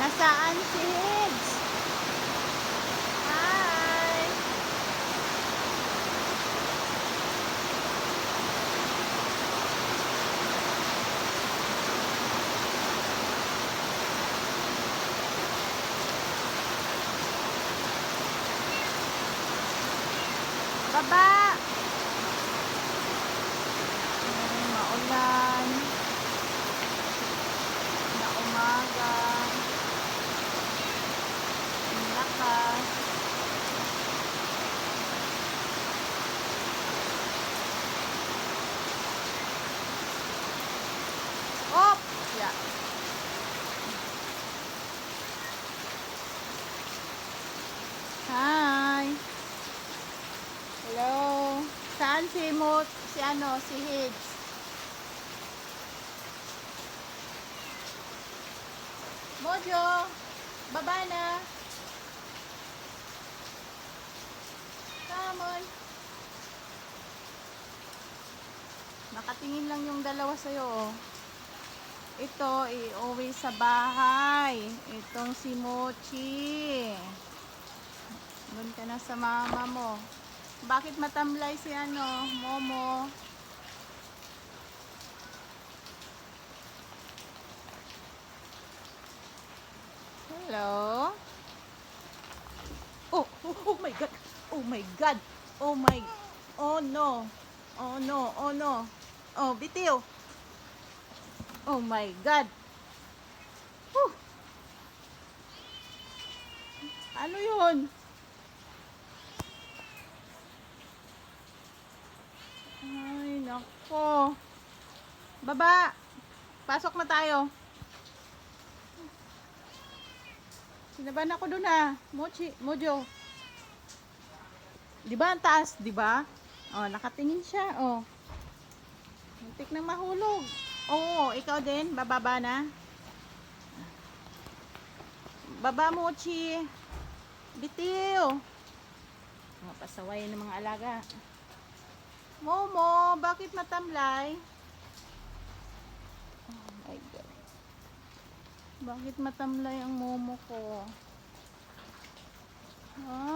Nasaan si Hidge? Hi! Baba! Maulan na umaga. Ang lakas. Op! Yeah. Hi! Hello! Saan si si Hidge? Mojo! Baba na! Come on! Nakatingin lang yung dalawa sa'yo, oh. Ito, iuwi sa bahay. Itong si Mochi. Doon ka na sa mama mo. Bakit matamlay si Momo? Hello? Oh my God! Oh my God! Oh my... Oh no! Oh no! Oh no! Oh, bitiw! Oh my God! Whew. Ano yun? Ay, nako. Baba! Pasok na tayo. Sinaban ako dun Mojo. Di ba ang taas, di ba? Oh, nakatingin siya, oh. Muntik nang mahulog. Oo, ikaw din, bababa na. Baba, Mochi. Bitiw. Mga pasaway ng mga alaga. Momo, bakit matamlay? Oh my God. Bakit matamlay ang Momo ko?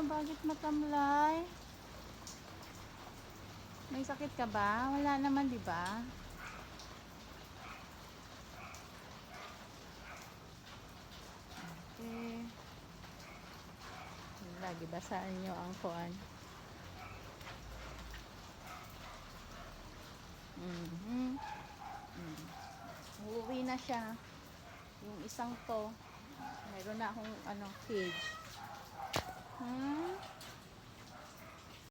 Bakit matamlay? May sakit ka ba? Wala naman, di ba? Okay. Lagi basaan nyo ang kuan. Uuwi na siya. Yung isang to, mayroon na akong cage.